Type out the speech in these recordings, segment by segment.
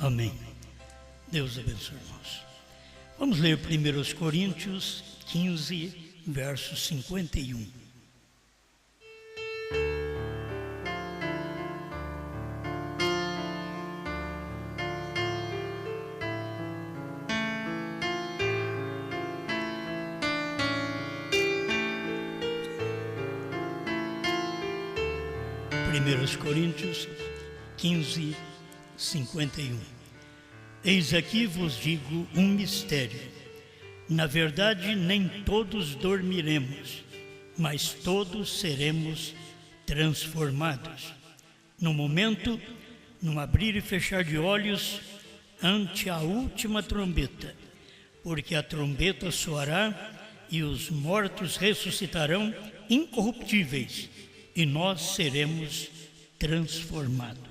Amém. Deus abençoe, irmãos. Vamos ler 1 Coríntios 15, verso 51. Coríntios 15, 51. Eis aqui vos digo um mistério. Na verdade, nem todos dormiremos, mas todos seremos transformados. No momento, num abrir e fechar de olhos, ante a última trombeta. Porque a trombeta soará e os mortos ressuscitarão incorruptíveis, e nós seremos transformados.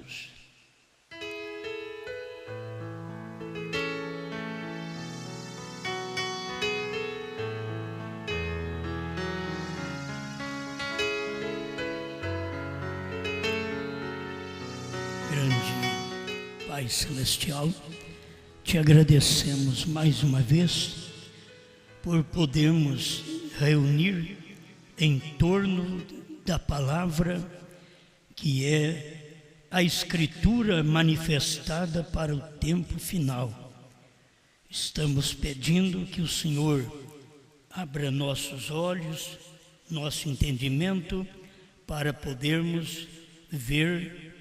Grande Pai Celestial, te agradecemos mais uma vez por podermos reunir em torno da palavra que é a Escritura manifestada para o tempo final. Estamos pedindo que o Senhor abra nossos olhos, nosso entendimento, para podermos ver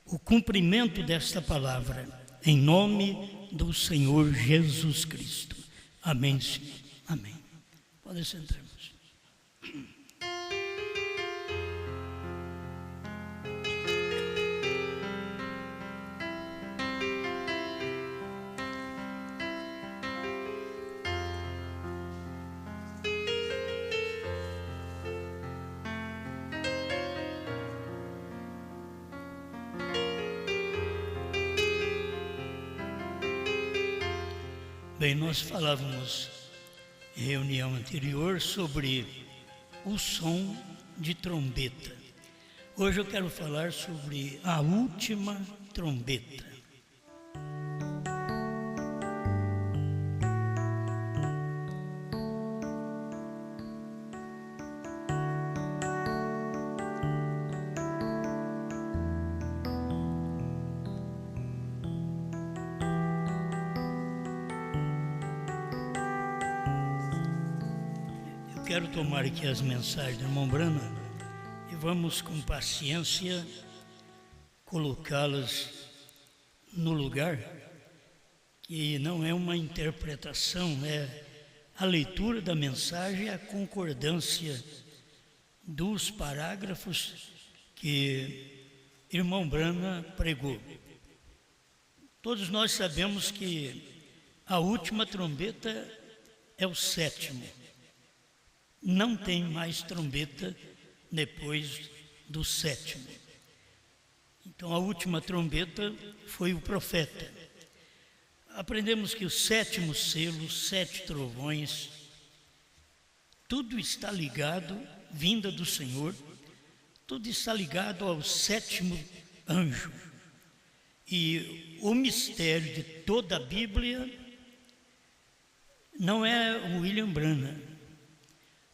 o cumprimento desta palavra, em nome do Senhor Jesus Cristo. Amém, Senhor. Amém. Podem sentar, irmãos. Bem, nós falávamos em reunião anterior sobre o som de trombeta. Hoje eu quero falar sobre a última trombeta. Quero tomar aqui as mensagens do irmão Brana e vamos com paciência colocá-las no lugar que não é uma interpretação, é a leitura da mensagem e a concordância dos parágrafos que irmão Brana pregou. Todos nós sabemos que a última trombeta é o sétimo. Não tem mais trombeta depois do sétimo. Então a última trombeta foi o profeta. Aprendemos que o sétimo selo, 7 trovões, tudo está ligado, vinda do Senhor, tudo está ligado ao sétimo anjo. E o mistério de toda a Bíblia não é o William Branham.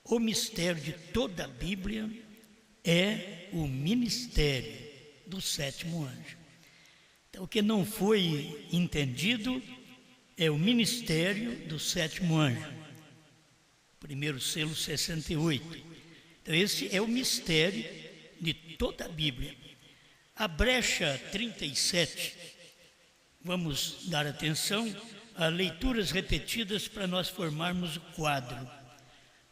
O mistério de toda a Bíblia é o ministério do sétimo anjo. Então, o que não foi entendido é o ministério do sétimo anjo. Primeiro selo 68. Então, esse é o mistério de toda a Bíblia. A brecha 37, vamos dar atenção a leituras repetidas para nós formarmos o quadro,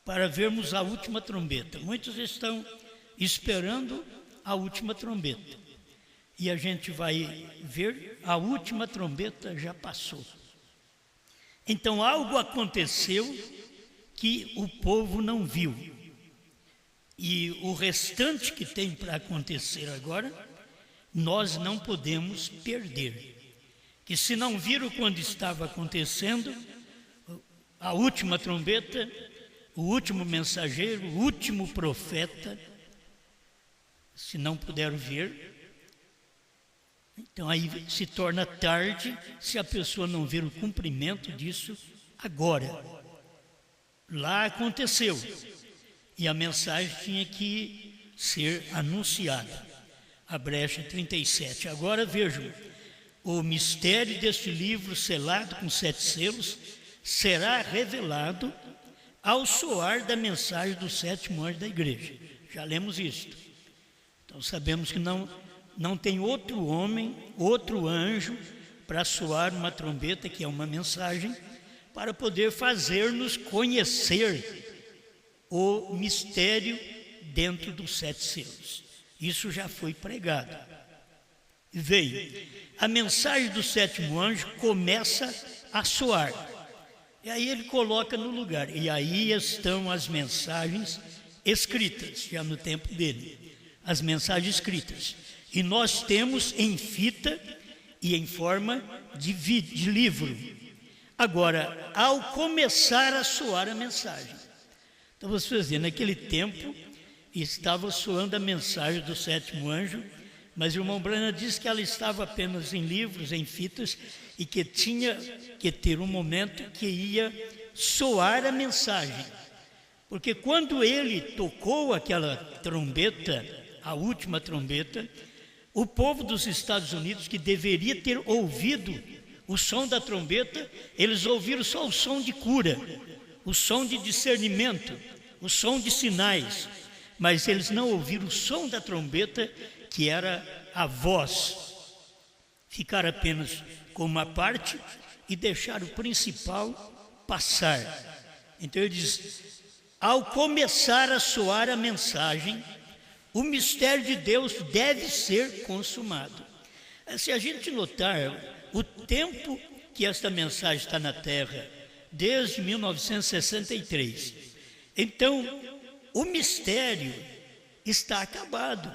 para vermos a última trombeta. Muitos estão esperando a última trombeta. E a gente vai ver, a última trombeta já passou. Então algo aconteceu que o povo não viu. E o restante que tem para acontecer agora, nós não podemos perder. Que se não viram quando estava acontecendo, a última trombeta, o último mensageiro, o último profeta, se não puderam ver, Então aí se torna tarde se a pessoa não ver o cumprimento disso agora. Lá aconteceu e a mensagem tinha que ser anunciada. A brecha 37. Agora vejam, o mistério deste livro selado com 7 selos será revelado ao soar da mensagem do 7º anjo da igreja. Já lemos isto. Então sabemos que não tem outro homem, outro anjo para soar uma trombeta, que é uma mensagem, para poder fazer-nos conhecer o mistério dentro dos 7 selos. Isso já foi pregado. Veio. A mensagem do 7º anjo começa a soar. E aí ele coloca no lugar. E aí estão as mensagens escritas, já no tempo dele. As mensagens escritas. E nós temos em fita e em forma de livro. Agora, ao começar a soar a mensagem. Então vocês veem, naquele tempo estava soando a mensagem do 7º anjo, mas o irmão Branham disse que ela estava apenas em livros, em fitas, e que tinha que ter um momento que ia soar a mensagem. Porque quando ele tocou aquela trombeta, a última trombeta, o povo dos Estados Unidos, que deveria ter ouvido o som da trombeta, eles ouviram só o som de cura, o som de discernimento, o som de sinais, mas eles não ouviram o som da trombeta, que era a voz. Ficaram apenas com uma parte e deixaram o principal passar. Então ele diz, ao começar a soar a mensagem, o mistério de Deus deve ser consumado. Se a gente notar o tempo que esta mensagem está na Terra, desde 1963, então o mistério está acabado.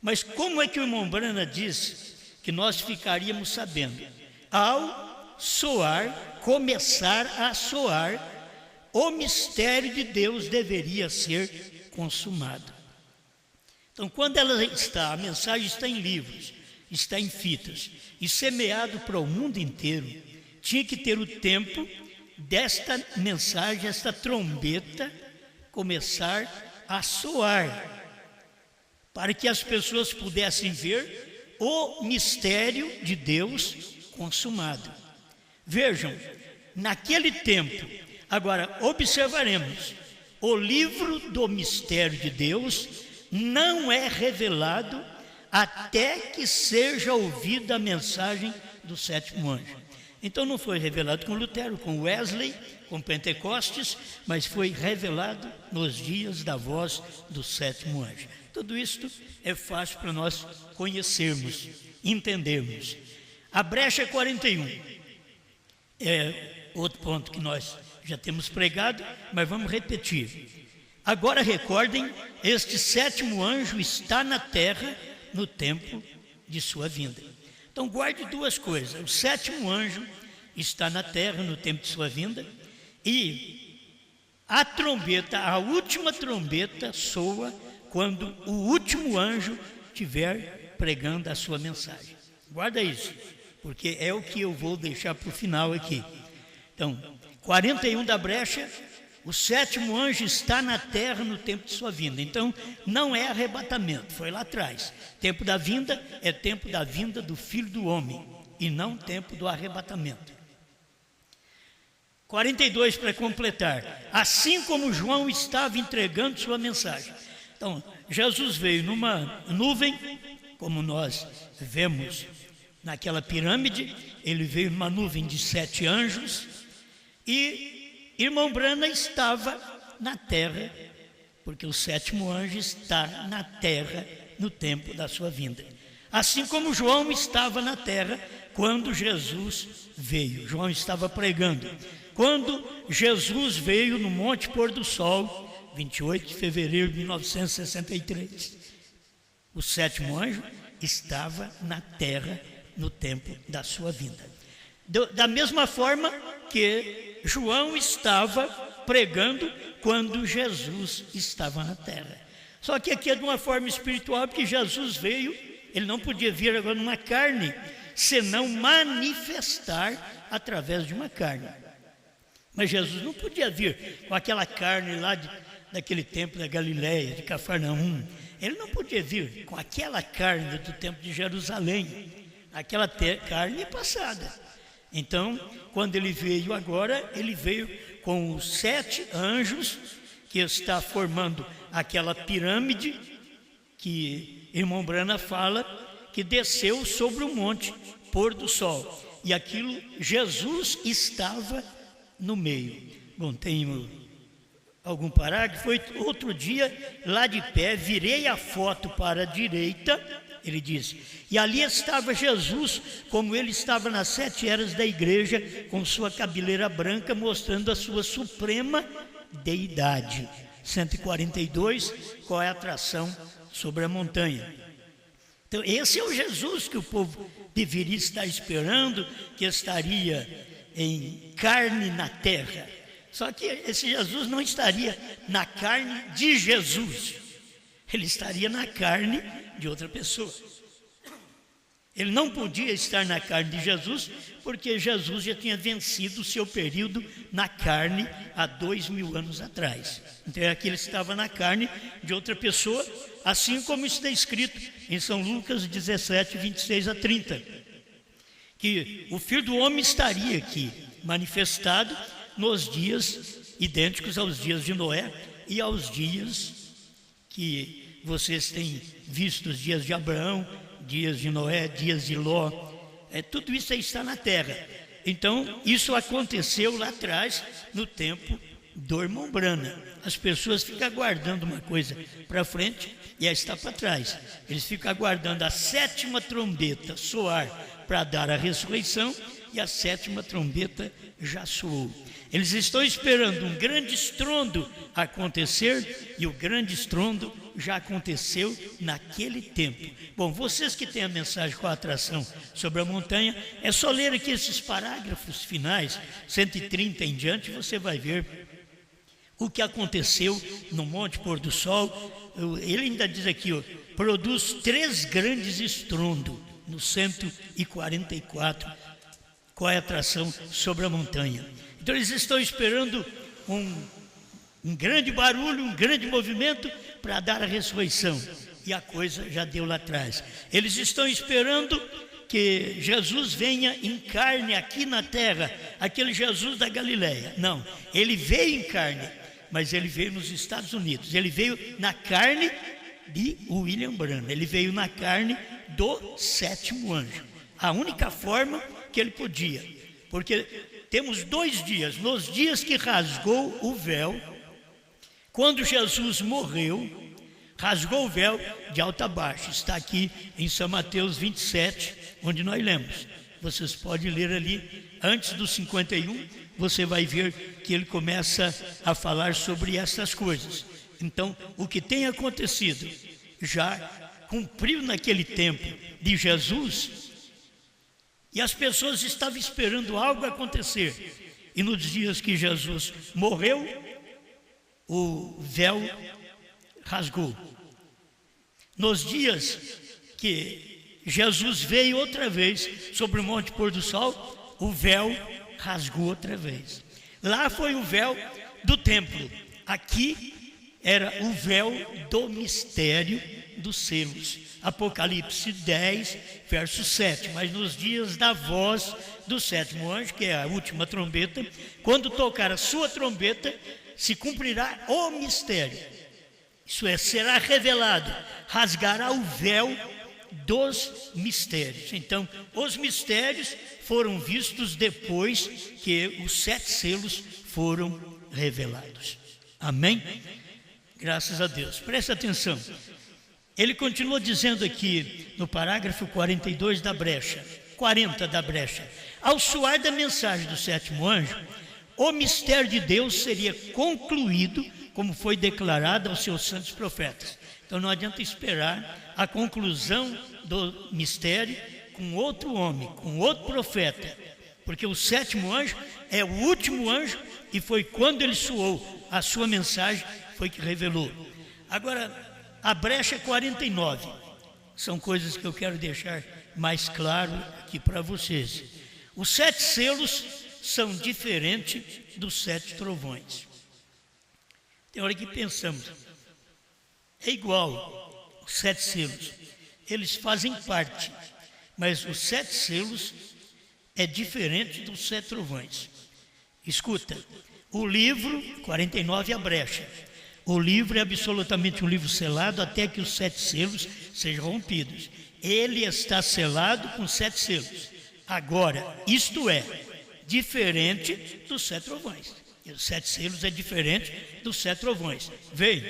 Mas como é que o irmão Branham disse que nós ficaríamos sabendo? Ao soar, começar a soar, o mistério de Deus deveria ser consumado. Então, quando a mensagem está em livros, está em fitas e semeado para o mundo inteiro, tinha que ter o tempo desta mensagem, esta trombeta, começar a soar, para que as pessoas pudessem ver o mistério de Deus consumado. Vejam, naquele tempo, agora observaremos, o livro do mistério de Deus não é revelado até que seja ouvida a mensagem do 7º anjo. Então não foi revelado com Lutero, com Wesley, com Pentecostes, mas foi revelado nos dias da voz do 7º anjo. Tudo isto é fácil para nós conhecermos, entendermos. A brecha 41 é outro ponto que nós já temos pregado, mas vamos repetir. Agora recordem, este 7º anjo está na terra no tempo de sua vinda. Então guarde duas coisas, o 7º anjo está na terra no tempo de sua vinda e a trombeta, a última trombeta soa quando o último anjo estiver pregando a sua mensagem. Guarda isso, porque é o que eu vou deixar para o final aqui. Então, 41 da brecha, o 7º anjo está na terra no tempo de sua vinda. Então, não é arrebatamento, foi lá atrás. Tempo da vinda é tempo da vinda do Filho do Homem e não tempo do arrebatamento. 42 para completar. Assim como João estava entregando sua mensagem. Então, Jesus veio numa nuvem, como nós vemos naquela pirâmide, ele veio numa nuvem de 7 anjos e irmão Branham estava na terra, porque o 7º anjo está na terra no tempo da sua vinda. Assim como João estava na terra quando Jesus veio. João estava pregando. Quando Jesus veio no Monte Pôr do Sol, 28 de fevereiro de 1963, o 7º anjo estava na terra no tempo da sua vinda. Da mesma forma que João estava pregando quando Jesus estava na terra. Só que aqui é de uma forma espiritual, porque Jesus veio Ele não podia vir agora numa carne, senão manifestar através de uma carne. Mas Jesus não podia vir com aquela carne lá daquele templo da Galileia, de Cafarnaum. Ele não podia vir com aquela carne do templo de Jerusalém, aquela carne passada. Então, quando ele veio agora, ele veio com os 7 anjos que está formando aquela pirâmide que irmão Brana fala, que desceu sobre o monte pôr do sol. E aquilo, Jesus estava no meio. Bom, tem algum parágrafo? Outro dia, lá de pé, virei a foto para a direita, ele diz, e ali estava Jesus, como ele estava nas 7 eras da igreja, com sua cabeleira branca, mostrando a sua suprema deidade. 142, qual é a atração sobre a montanha? Então, esse é o Jesus que o povo deveria estar esperando, que estaria em carne na terra. Só que esse Jesus não estaria na carne de Jesus, ele estaria na carne de outra pessoa. Ele não podia estar na carne de Jesus, porque Jesus já tinha vencido o seu período na carne há 2000 anos atrás. Então aqui ele estava na carne de outra pessoa, assim como está escrito em São Lucas 17, 26 a 30, que o Filho do Homem estaria aqui, manifestado nos dias idênticos aos dias de Noé e aos dias que vocês têm visto, os dias de Abraão, dias de Noé, dias de Ló, tudo isso aí está na terra. Então, isso aconteceu lá atrás, no tempo do irmão Brana. As pessoas ficam aguardando uma coisa para frente e ela está para trás. Eles ficam aguardando a 7ª trombeta soar para dar a ressurreição, e a 7ª trombeta já soou. Eles estão esperando um grande estrondo acontecer, e o grande estrondo já aconteceu naquele tempo. Bom, vocês que têm a mensagem com a atração sobre a montanha, é só ler aqui esses parágrafos finais, 130 em diante, você vai ver o que aconteceu no Monte Pôr do Sol. Ele ainda diz aqui, produz 3 grandes estrondos no 144, qual é a atração sobre a montanha. Então eles estão esperando um grande barulho, um grande movimento para dar a ressurreição, e a coisa já deu lá atrás. Eles estão esperando que Jesus venha em carne aqui na terra, aquele Jesus da Galileia. Não, ele veio em carne, mas ele veio nos Estados Unidos. Ele veio na carne de William Branham, ele veio na carne do 7º anjo, a única forma que ele podia, porque temos 2 dias, nos dias que rasgou o véu, quando Jesus morreu, rasgou o véu de alto a baixo. Está aqui em São Mateus 27, onde nós lemos. Vocês podem ler ali, antes do 51, você vai ver que ele começa a falar sobre essas coisas. Então, o que tem acontecido já cumpriu naquele tempo de Jesus, e as pessoas estavam esperando algo acontecer. E nos dias que Jesus morreu, o véu rasgou. Nos dias que Jesus veio outra vez sobre o Monte Pôr do Sol, o véu rasgou outra vez. Lá foi o véu do templo. Aqui era o véu do mistério dos selos. Apocalipse 10, verso 7. Mas nos dias da voz do 7º anjo, que é a última trombeta, quando tocar a sua trombeta, se cumprirá o mistério. Isso é, será revelado, rasgará o véu dos mistérios. Então, os mistérios foram vistos depois que os 7 selos foram revelados. Amém? Graças a Deus. Preste atenção. Ele continua dizendo aqui no parágrafo 42 da brecha, 40 da brecha: ao soar da mensagem do 7º anjo, o mistério de Deus seria concluído, como foi declarado aos seus santos profetas. Então não adianta esperar a conclusão do mistério com outro homem, com outro profeta, porque o 7º anjo é o último anjo, e foi quando ele soou a sua mensagem, foi que revelou. Agora, a brecha 49, são coisas que eu quero deixar mais claro aqui para vocês. Os 7 selos são diferentes dos 7 trovões. Tem hora que pensamos, é igual os 7 selos, eles fazem parte, mas os 7 selos é diferente dos 7 trovões. Escuta, o livro 49 a brecha. O livro é absolutamente um livro selado até que os 7 selos sejam rompidos. Ele está selado com 7 selos. Agora, isto é diferente dos 7 trovões. E os 7 selos é diferente dos 7 trovões. Veio.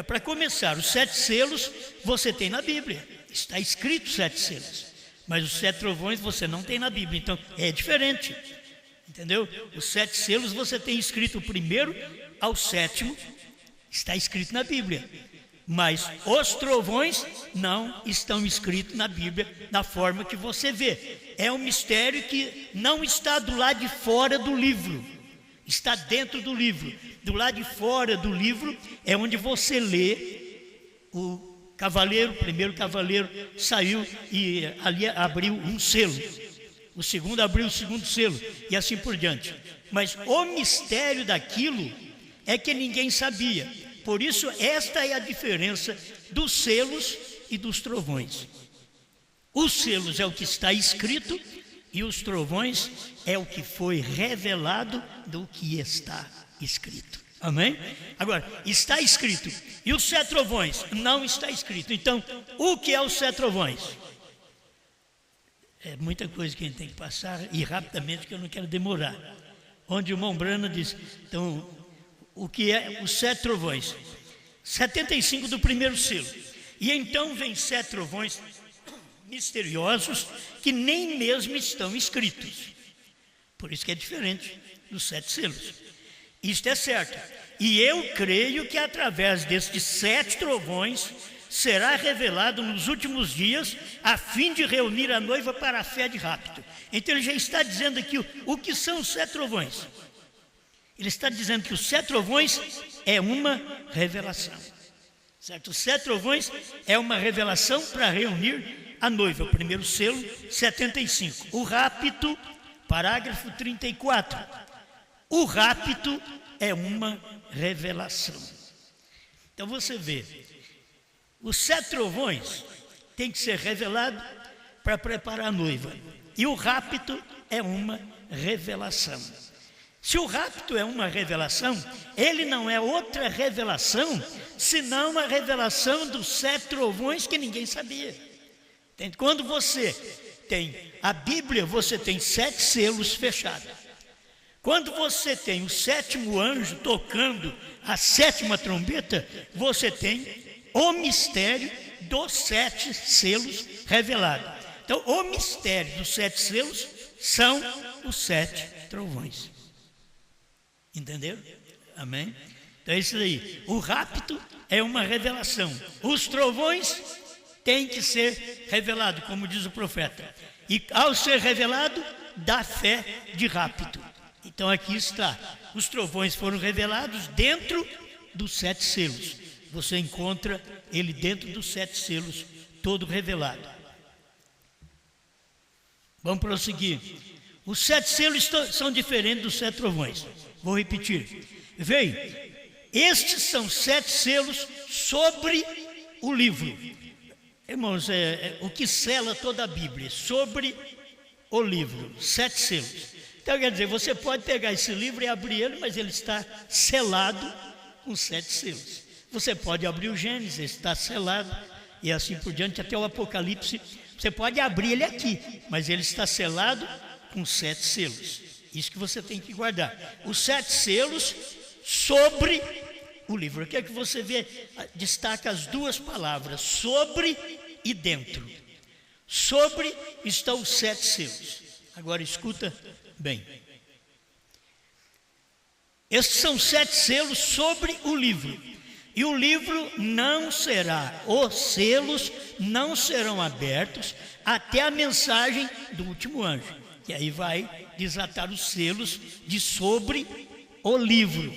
Para começar, os 7 selos você tem na Bíblia. Está escrito 7 selos. Mas os 7 trovões você não tem na Bíblia. Então, é diferente. Entendeu? Os 7 selos você tem escrito o primeiro ao 7º. Está escrito na Bíblia, mas os trovões não estão escritos na Bíblia da forma que você vê. É um mistério que não está do lado de fora do livro, está dentro do livro. Do lado de fora do livro é onde você lê o cavaleiro, o primeiro cavaleiro saiu e ali abriu um selo, o segundo abriu o segundo selo e assim por diante. Mas o mistério daquilo é que ninguém sabia. Por isso, esta é a diferença dos selos e dos trovões. Os selos é o que está escrito e os trovões é o que foi revelado do que está escrito. Amém? Agora, está escrito. E os 7 trovões? Não está escrito. Então, o que é os 7 trovões? É muita coisa que a gente tem que passar e rapidamente, que eu não quero demorar. Onde o irmão Brana diz, então, o que é os 7 trovões? 75 do primeiro selo. E então vem 7 trovões misteriosos que nem mesmo estão escritos. Por isso que é diferente dos 7 selos. Isto é certo. E eu creio que através destes 7 trovões será revelado nos últimos dias, a fim de reunir a noiva para a fé de rapto. Então ele já está dizendo aqui o que são os 7 trovões. Ele está dizendo que os 7 trovões é uma revelação. Certo? Os 7 trovões é uma revelação para reunir a noiva. O primeiro selo, 75. O rapto, parágrafo 34. O rapto é uma revelação. Então você vê, os 7 trovões tem que ser revelado para preparar a noiva. E o rapto é uma revelação. Se o rapto é uma revelação, ele não é outra revelação, senão a revelação dos 7 trovões que ninguém sabia. Entende? Quando você tem a Bíblia, você tem 7 selos fechados. Quando você tem o 7º anjo tocando a 7ª trombeta, você tem o mistério dos 7 selos revelado. Então, o mistério dos 7 selos são os 7 trovões. Entenderam? Amém? Então é isso aí. O rapto é uma revelação. Os trovões têm que ser revelados, como diz o profeta. E ao ser revelado, dá fé de rapto. Então aqui está. Os trovões foram revelados dentro dos 7 selos. Você encontra ele dentro dos 7 selos, todo revelado. Vamos prosseguir. Os 7 selos são diferentes dos 7 trovões. Vou repetir. Veio. Estes são 7 selos sobre o livro. Irmãos, o que sela toda a Bíblia, sobre o livro, 7 selos. Então quer dizer, você pode pegar esse livro e abrir ele, mas ele está selado com 7 selos. Você pode abrir o Gênesis, está selado, e assim por diante, até o Apocalipse. Você pode abrir ele aqui, mas ele está selado com 7 selos. Isso que você tem que guardar. Os 7 selos sobre o livro. O que é que você vê? Destaca as 2 palavras, sobre e dentro. Sobre estão os 7 selos. Agora escuta bem. Estes são 7 selos sobre o livro. E o livro não será, os selos não serão abertos até a mensagem do último anjo. Que aí vai desatar os selos de sobre o livro.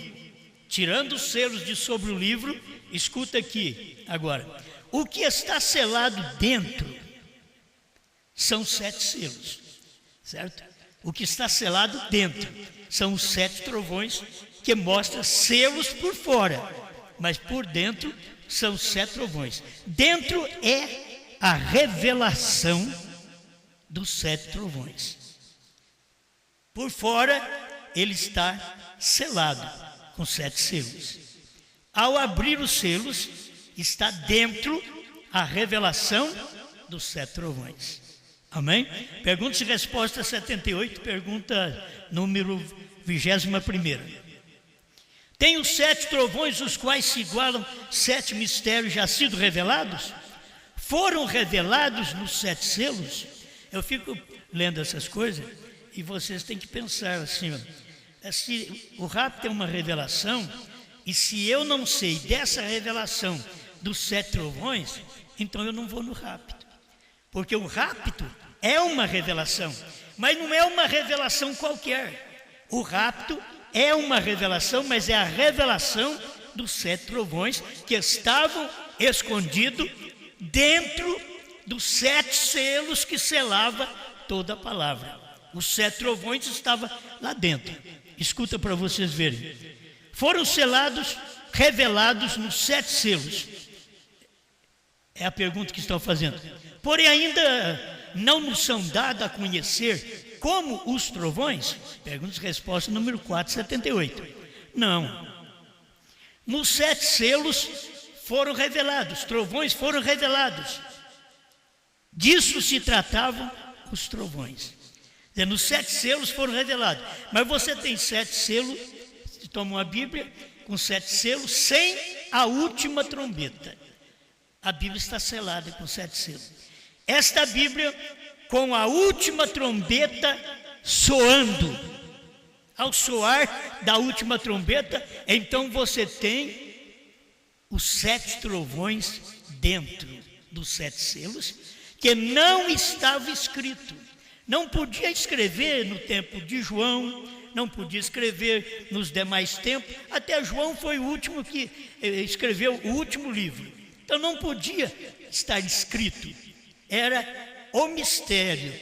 Tirando os selos de sobre o livro, escuta aqui agora. o que está selado dentro são 7 selos, certo? O que está selado dentro são os 7 trovões, que mostra selos por fora, mas por dentro são 7 trovões. Dentro é a revelação dos 7 trovões. Por fora ele está selado com 7 selos. Ao abrir os selos, está dentro a revelação dos 7 trovões. Amém? Perguntas e respostas 78, pergunta número 21ª. Tem os 7 trovões, os quais se igualam 7 mistérios já sido revelados? Foram revelados nos 7 selos? Eu fico lendo essas coisas e vocês têm que pensar assim, se o rapto é uma revelação, e se eu não sei dessa revelação dos 7 trovões, então eu não vou no rapto. Porque o rapto é uma revelação, mas não é uma revelação qualquer. O rapto é uma revelação, mas é a revelação dos 7 trovões que estavam escondidos dentro dos 7 selos que selava toda a palavra. Os 7 trovões estavam lá dentro. Escuta para vocês verem. Foram selados, revelados nos 7 selos. É a pergunta que estão fazendo. Porém ainda não nos são dados a conhecer como os trovões? Pergunta e resposta número 478. Não. Nos 7 selos foram revelados, trovões foram revelados. Disso se tratavam os trovões. Nos 7 selos foram revelados. Mas você tem 7 selos, se toma uma Bíblia, com 7 selos, sem a última trombeta. A Bíblia está selada com 7 selos. Esta Bíblia, com a última trombeta soando, ao soar da última trombeta, então você tem os 7 trovões dentro dos 7 selos, que não estava escrito. Não podia escrever no tempo de João, não podia escrever nos demais tempos, até João foi o último que escreveu o último livro. Então não podia estar escrito. Era o mistério,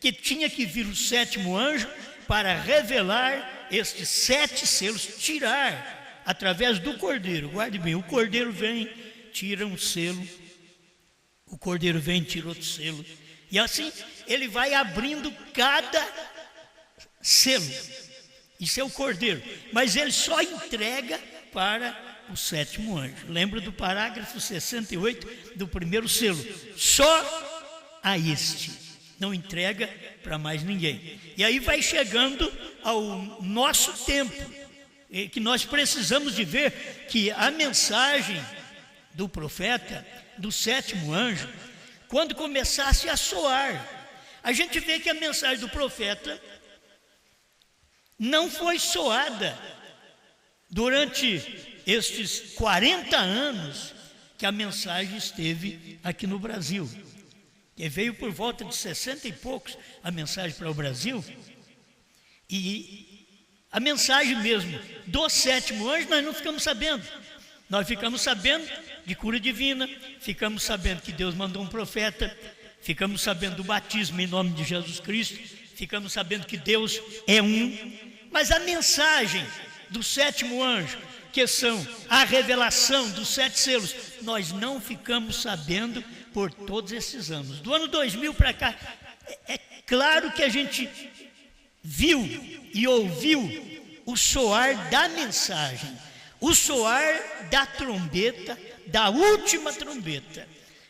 que tinha que vir o 7º anjo para revelar estes 7 selos, tirar através do cordeiro. Guarde bem, o cordeiro vem, tira um selo, o cordeiro vem, tira outro selo, e assim ele vai abrindo cada selo. Isso é o cordeiro, mas ele só entrega para o 7º anjo. Lembra do parágrafo 68 do 1º selo? Só a este, não entrega para mais ninguém. E aí vai chegando ao nosso tempo, que nós precisamos de ver que a mensagem do profeta, do 7º anjo, quando começasse a soar, a gente vê que a mensagem do profeta não foi soada durante estes 40 anos que a mensagem esteve aqui no Brasil. Que veio por volta de 60 e poucos a mensagem para o Brasil. E a mensagem mesmo do 7º anjo nós não ficamos sabendo. Nós ficamos sabendo de cura divina, ficamos sabendo que Deus mandou um profeta, ficamos sabendo do batismo em nome de Jesus Cristo, ficamos sabendo que Deus é um. Mas a mensagem do 7º anjo, que são a revelação dos 7 selos, nós não ficamos sabendo por todos esses anos. Do ano 2000 para cá, é claro que a gente viu e ouviu o soar da mensagem, o soar da trombeta, da última trombeta.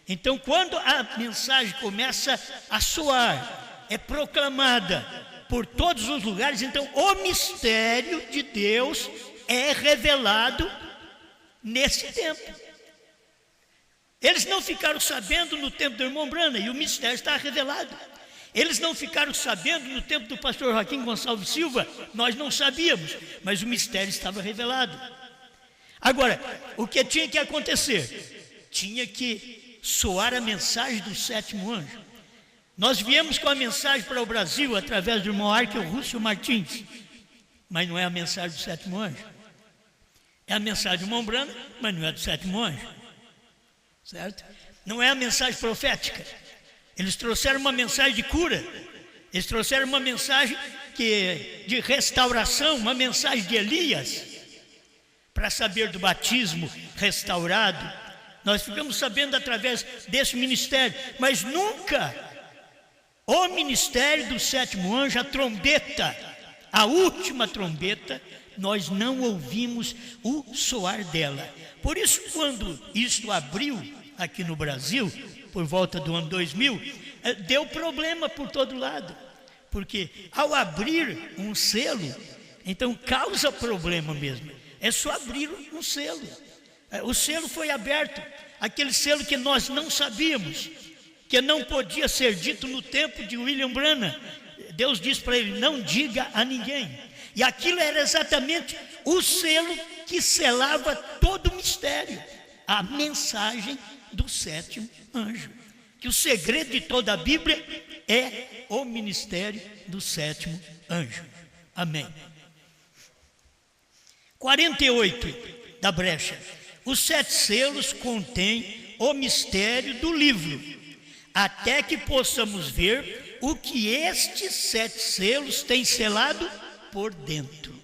Então, quando a mensagem começa a soar, é proclamada por todos os lugares, então o mistério de Deus é revelado nesse tempo. Eles não ficaram sabendo no tempo do irmão Brana, e o mistério está revelado. Eles não ficaram sabendo no tempo do pastor Joaquim Gonçalves Silva, nós não sabíamos, mas o mistério estava revelado. Agora, o que tinha que acontecer? Tinha que soar a mensagem do 7º anjo. Nós viemos com a mensagem para o Brasil através do irmão Arqueu Rússio Martins, mas não é a mensagem do 7º anjo. É a mensagem do irmão Brana, mas não é do 7º anjo. certo? Não é a mensagem profética. Eles trouxeram uma mensagem de cura, eles trouxeram uma mensagem de restauração, uma mensagem de Elias, para saber do batismo restaurado. Nós ficamos sabendo através desse ministério, mas nunca o ministério do sétimo anjo, a trombeta, a última trombeta, nós não ouvimos o soar dela. Por isso, quando isto abriu aqui no Brasil, por volta do ano 2000, deu problema por todo lado, porque ao abrir um selo, então causa problema mesmo. É só abrir um selo. O selo foi aberto, aquele selo que nós não sabíamos, que não podia ser dito no tempo de William Branham. Deus disse para ele: não diga a ninguém. E aquilo era exatamente o selo que selava todo o mistério, a mensagem do sétimo anjo. Que o segredo de toda a Bíblia é o ministério do sétimo anjo. Amém. 48 da brecha. Os 7 selos contêm o mistério do livro, até que possamos ver o que estes 7 selos têm selado por dentro.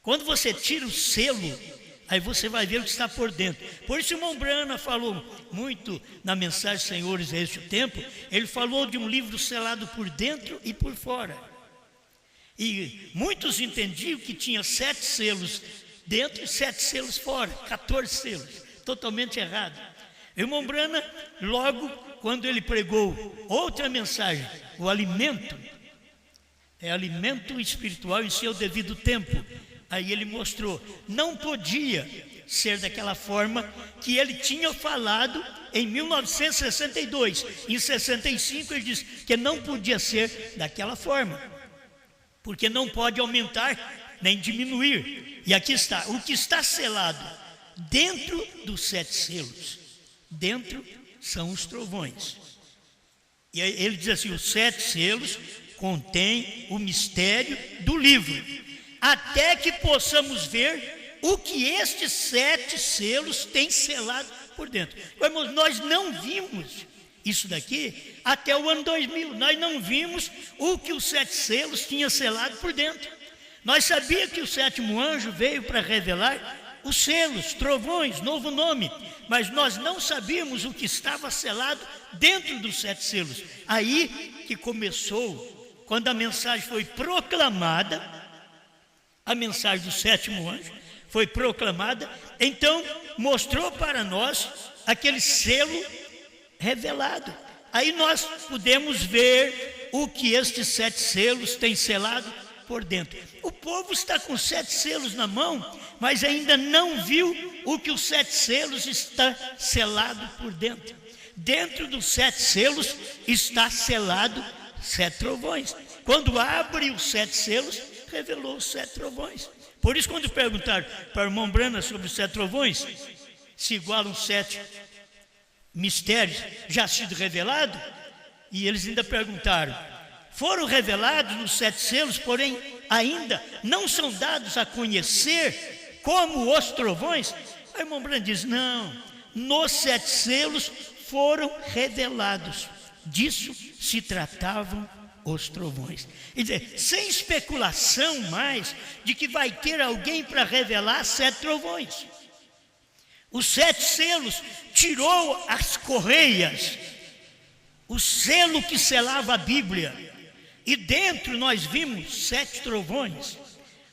Quando você tira o selo, aí você vai ver o que está por dentro. Por isso o irmão Branham falou muito na mensagem Senhores, é este o tempo. Ele falou de um livro selado por dentro e por fora. E muitos entendiam que tinha 7 selos dentro e 7 selos fora, 14 selos. Totalmente errado. O irmão Branham, logo quando ele pregou outra mensagem, o alimento, é alimento espiritual em seu devido tempo. Aí ele mostrou, não podia ser daquela forma que ele tinha falado em 1962. Em 65 ele disse que não podia ser daquela forma, porque não pode aumentar nem diminuir. E aqui está, o que está selado dentro dos 7 selos, dentro são os trovões. E aí ele diz assim, os 7 selos contêm o mistério do livro, até que possamos ver o que estes 7 selos têm selado por dentro. Irmãos, nós não vimos isso daqui até o ano 2000. Nós não vimos o que os 7 selos tinham selado por dentro. Nós sabíamos que o sétimo anjo veio para revelar os selos, trovões, novo nome, mas nós não sabíamos o que estava selado dentro dos 7 selos. Aí que começou, quando a mensagem foi proclamada, a mensagem do sétimo anjo foi proclamada, então mostrou para nós aquele selo revelado. Aí nós podemos ver o que estes 7 selos têm selado por dentro. O povo está com 7 selos na mão, mas ainda não viu o que os 7 selos está selado por dentro. Dentro dos 7 selos está selado 7 trovões. Quando abre os 7 selos, revelou os 7 trovões. Por isso, quando perguntaram para o irmão Branham sobre os 7 trovões, se igualam 7 mistérios já sido revelado, e eles ainda perguntaram, foram revelados nos 7 selos, porém ainda não são dados a conhecer como os trovões? Aí o irmão Branham diz, não, nos 7 selos foram revelados, disso se tratavam os trovões. Quer dizer, sem especulação mais de que vai ter alguém para revelar 7 trovões. Os 7 selos tirou as correias, o selo que selava a Bíblia, e dentro nós vimos 7 trovões.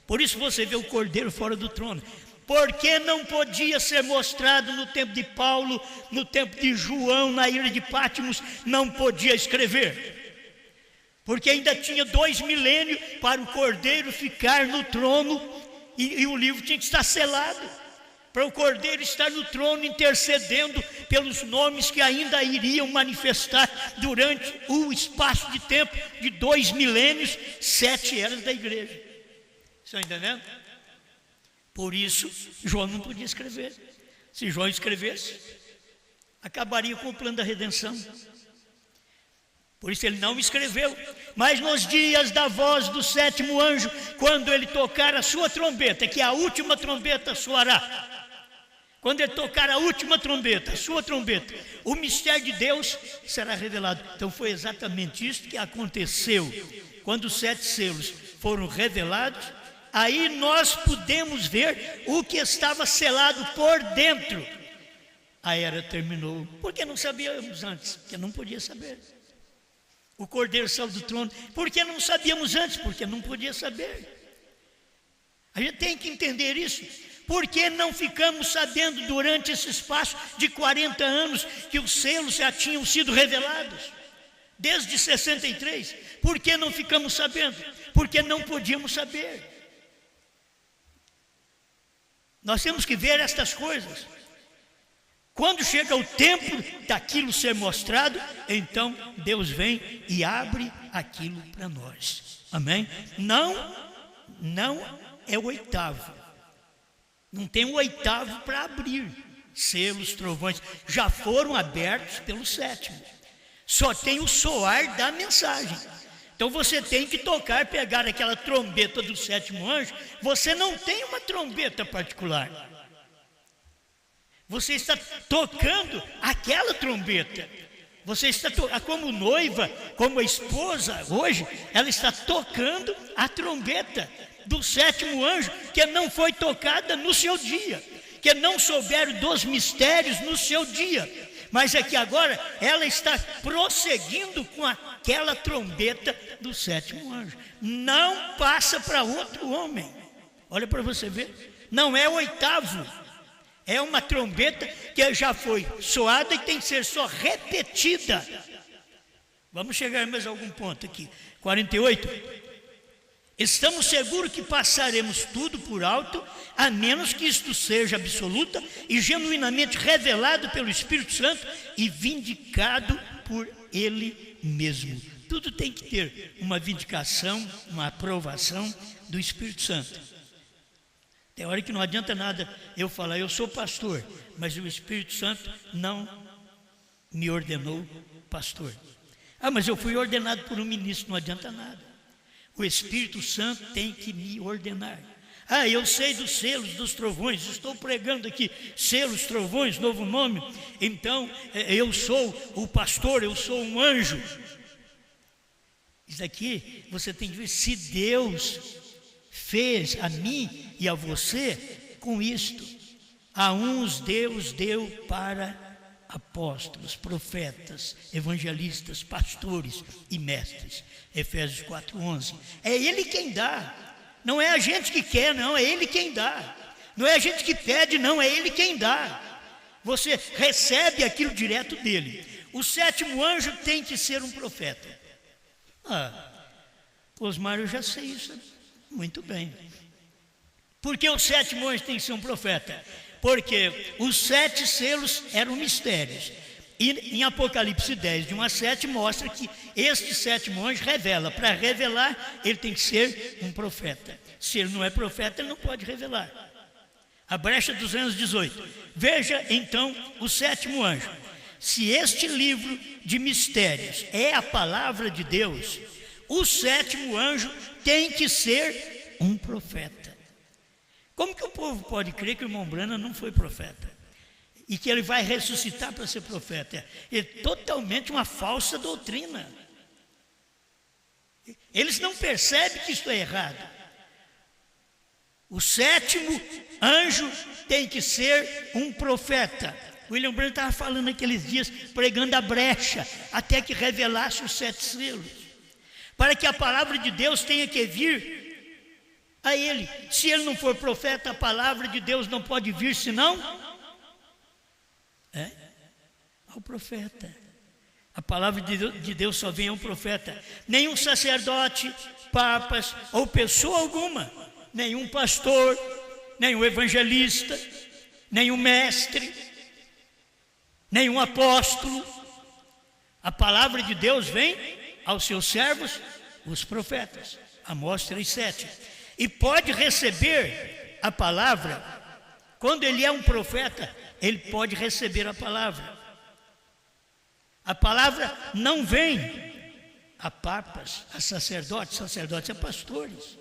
Por isso você vê o cordeiro fora do trono, porque não podia ser mostrado no tempo de Paulo, no tempo de João, na ilha de Patmos, não podia escrever, porque ainda tinha 2 milênios para o cordeiro ficar no trono, e o livro tinha que estar selado, para o cordeiro estar no trono intercedendo pelos nomes que ainda iriam manifestar durante o espaço de tempo de 2 milênios, 7 eras da igreja. Estão entendendo? Por isso, João não podia escrever. Se João escrevesse, acabaria com o plano da redenção. Por isso ele não escreveu. Mas nos dias da voz do sétimo anjo, quando ele tocar a sua trombeta, que a última trombeta soará, Quando ele tocar a última trombeta, a sua trombeta, o mistério de Deus será revelado. Então foi exatamente isso que aconteceu. Quando os 7 selos foram revelados, aí nós pudemos ver o que estava selado por dentro. A era terminou. Porque não sabíamos antes? Porque não podia saber. O Cordeiro saiu do trono. Porque não sabíamos antes? Porque não podia saber. A gente tem que entender isso. Por que não ficamos sabendo durante esse espaço de 40 anos que os selos já tinham sido revelados? Desde 63. Por que não ficamos sabendo? Porque não podíamos saber. Nós temos que ver estas coisas. Quando chega o tempo daquilo ser mostrado, então Deus vem e abre aquilo para nós. Amém? Não é o 8º. Não tem um 8º para abrir. Selos, trovões, já foram abertos pelo 7º. Só tem o soar da mensagem. Então você tem que tocar, pegar aquela trombeta do 7º anjo. Você não tem uma trombeta particular. Você está tocando aquela trombeta. Você está como noiva, como esposa, hoje, ela está tocando a trombeta do 7º anjo, que não foi tocada no seu dia, que não souberam dos mistérios no seu dia, mas é que agora ela está prosseguindo com aquela trombeta do 7º anjo. Não passa para outro homem. Olha para você ver, não é o 8º, é uma trombeta que já foi soada e tem que ser só repetida. Vamos chegar a mais algum ponto aqui. 48. Estamos seguros que passaremos tudo por alto, a menos que isto seja absoluta e genuinamente revelado pelo Espírito Santo e vindicado por Ele mesmo. Tudo tem que ter uma vindicação, uma aprovação do Espírito Santo. Tem hora que não adianta nada eu falar, eu sou pastor, mas o Espírito Santo não me ordenou pastor. Ah, mas eu fui ordenado por um ministro, não adianta nada. O Espírito Santo tem que me ordenar. Ah, eu sei dos selos, dos trovões, estou pregando aqui, selos, trovões, novo nome. Então, eu sou o pastor, eu sou um anjo. Isso aqui, você tem que ver se Deus fez a mim e a você com isto. A uns Deus deu para apóstolos, profetas, evangelistas, pastores e mestres. Efésios 4:11. É Ele quem dá. Não é a gente que quer, não, é Ele quem dá. Não é a gente que pede, não, é Ele quem dá. Você recebe aquilo direto dele. O 7º anjo tem que ser um profeta. Osmar, eu já sei isso muito bem. Por que o 7º anjo tem que ser um profeta? Porque os 7 selos eram mistérios. E em Apocalipse 10, de 1 a 7, mostra que este 7º anjo revela. Para revelar, ele tem que ser um profeta. Se ele não é profeta, ele não pode revelar. A brecha 218. Veja então o 7º anjo. Se este livro de mistérios é a palavra de Deus, o 7º anjo tem que ser um profeta. Como que o povo pode crer que o irmão Branham não foi profeta? E que ele vai ressuscitar para ser profeta? É totalmente uma falsa doutrina. Eles não percebem que isso é errado. O 7º anjo tem que ser um profeta. William Branham estava falando naqueles dias, pregando a brecha, até que revelasse os 7 selos. Para que a palavra de Deus tenha que vir a ele. Se ele não for profeta, a palavra de Deus não pode vir senão ao profeta. A palavra de Deus só vem ao profeta. Nenhum sacerdote, papas ou pessoa alguma, nenhum pastor, nenhum evangelista, nenhum mestre, nenhum apóstolo. A palavra de Deus vem aos seus servos, os profetas. Amós 3:7. E pode receber a palavra, quando ele é um profeta, ele pode receber a palavra. A palavra não vem a papas, a sacerdotes a pastores.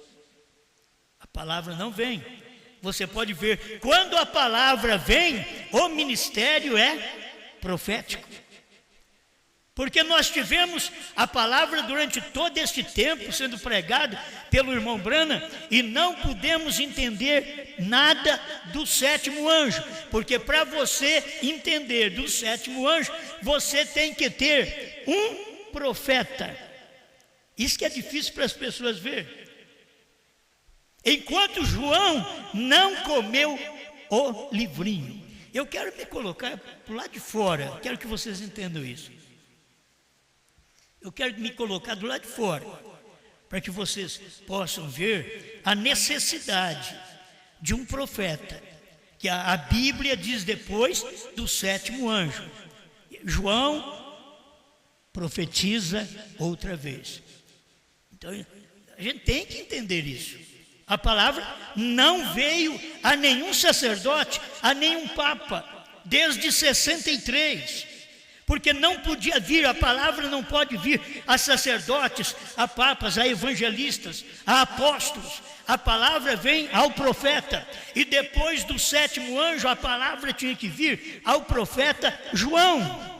A palavra não vem. você pode ver, quando a palavra vem, o ministério é profético. Porque nós tivemos a palavra durante todo este tempo sendo pregada pelo irmão Branham e não pudemos entender nada do sétimo anjo. Porque para você entender do sétimo anjo, você tem que ter um profeta. Isso que é difícil para as pessoas verem. Enquanto João não comeu o livrinho. Eu quero me colocar para o lado de fora, quero que vocês entendam isso. Eu quero me colocar do lado de fora, para que vocês possam ver a necessidade de um profeta, que a Bíblia diz depois do sétimo anjo. João profetiza outra vez. Então, a gente tem que entender isso. A palavra não veio a nenhum sacerdote, a nenhum papa, desde 63. Porque não podia vir, a palavra não pode vir a sacerdotes, a papas, a evangelistas, a apóstolos. A palavra vem ao profeta. E depois do sétimo anjo, a palavra tinha que vir ao profeta João.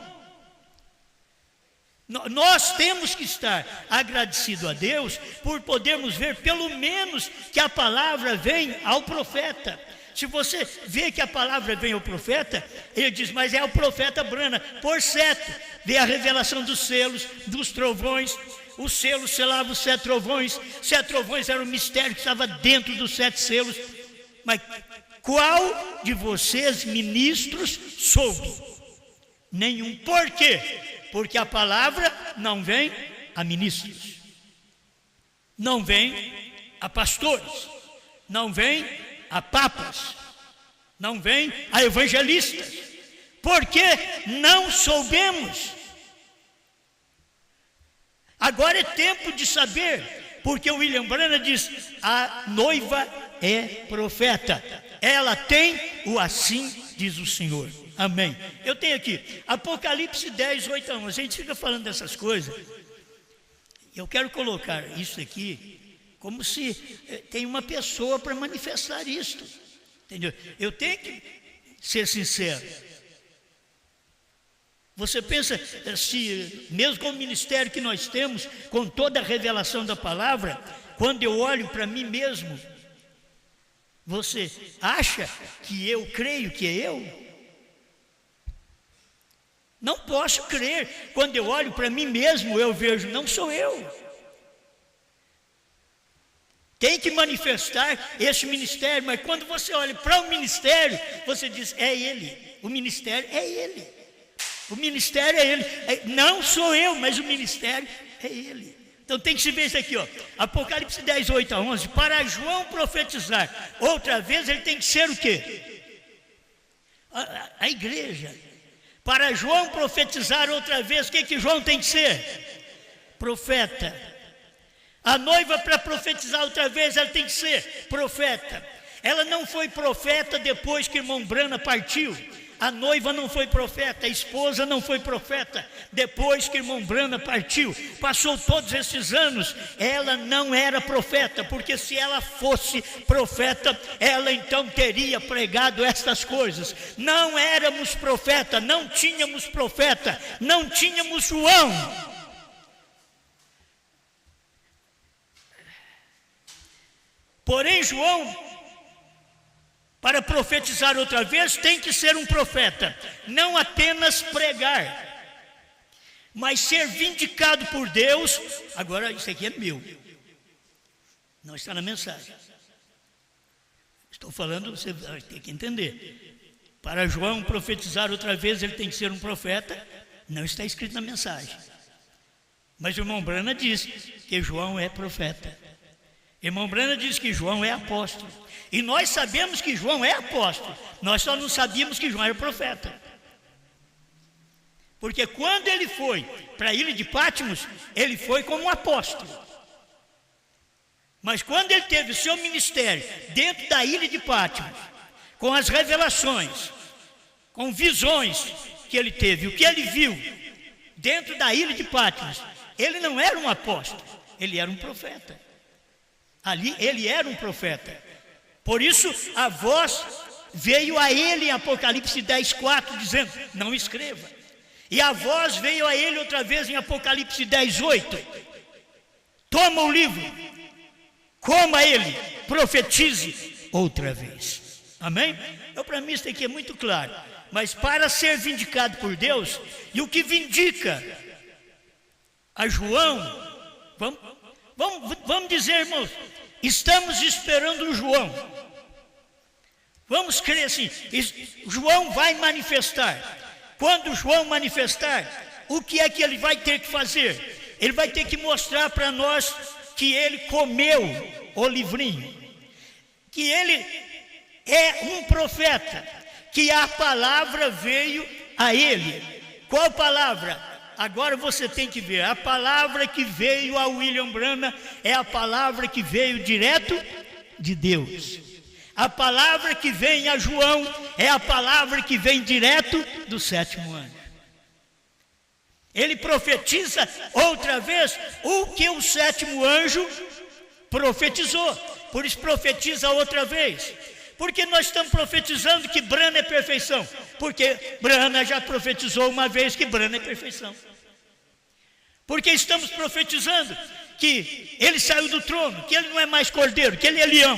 Nós temos que estar agradecidos a Deus por podermos ver pelo menos que a palavra vem ao profeta. Se você vê que a palavra vem ao profeta, ele diz, mas é o profeta Branham, por certo, vê a revelação dos selos, dos trovões, os selos selavam os 7 trovões era o mistério que estava dentro dos 7 selos, mas qual de vocês ministros soube? Nenhum. Por quê? Porque a palavra não vem a ministros, não vem a pastores, não vem a papas, não vem a evangelistas, porque não soubemos. Agora é tempo de saber, porque o William Branham diz, a noiva é profeta, ela tem o assim diz o Senhor. Amém. Eu tenho aqui Apocalipse 10, 8 a 11. A gente fica falando dessas coisas. Eu quero colocar isso aqui como se tem uma pessoa para manifestar isto. Entendeu? Eu tenho que ser sincero. Você pensa, se mesmo com o ministério que nós temos, com toda a revelação da palavra, quando eu olho para mim mesmo, você acha que eu creio que é eu? Não posso crer. Quando eu olho para mim mesmo, eu vejo, não sou eu. Tem que manifestar esse ministério, mas quando você olha para o ministério, você diz, é ele. O ministério é ele. O ministério é ele. Não sou eu, mas o ministério é ele. Então tem que se ver isso aqui, ó. Apocalipse 10, 8 a 11. Para João profetizar outra vez, ele tem que ser o quê? A igreja. Para João profetizar outra vez, o que João tem que ser? Profeta. A noiva, para profetizar outra vez, ela tem que ser profeta. Ela não foi profeta depois que o irmão Branham partiu. A noiva não foi profeta, a esposa não foi profeta depois que o irmão Branham partiu. Passou todos esses anos, ela não era profeta, porque se ela fosse profeta, ela então teria pregado estas coisas. Não éramos profeta, não tínhamos profeta, não tínhamos João. Porém, João, para profetizar outra vez, tem que ser um profeta, não apenas pregar, mas ser vindicado por Deus. Agora, isso aqui é meu, não está na mensagem. Estou falando, você vai ter que entender. Para João profetizar outra vez, ele tem que ser um profeta, não está escrito na mensagem. Mas o irmão Branham diz que João é profeta. Irmão Branham diz que João é apóstolo. E nós sabemos que João é apóstolo. Nós só não sabíamos que João era profeta. Porque quando ele foi para a ilha de Patmos, ele foi como um apóstolo. Mas quando ele teve o seu ministério dentro da ilha de Patmos, com as revelações, com visões que ele teve, o que ele viu dentro da ilha de Patmos, ele não era um apóstolo, ele era um profeta. Ali ele era um profeta. Por isso a voz veio a ele em Apocalipse 10:4, dizendo: não escreva. E a voz veio a ele outra vez em Apocalipse 10:8: toma o livro, coma ele, profetize outra vez. Amém? Então, para mim isso aqui é muito claro. Mas para ser vindicado por Deus, e o que vindica a João, vamos dizer, irmãos, estamos esperando o João. Vamos crer assim, João vai manifestar. Quando João manifestar, o que é que ele vai ter que fazer? Ele vai ter que mostrar para nós que ele comeu o livrinho, que ele é um profeta, que a palavra veio a ele. Qual palavra? Agora você tem que ver, a palavra que veio a William Branham é a palavra que veio direto de Deus. A palavra que vem a João é a palavra que vem direto do sétimo anjo. Ele profetiza outra vez o que o sétimo anjo profetizou. Por isso profetiza outra vez. Porque nós estamos profetizando que Branham é perfeição? Porque Branham já profetizou uma vez que Branham é perfeição. Porque estamos profetizando que ele saiu do trono, que ele não é mais cordeiro, que ele é leão.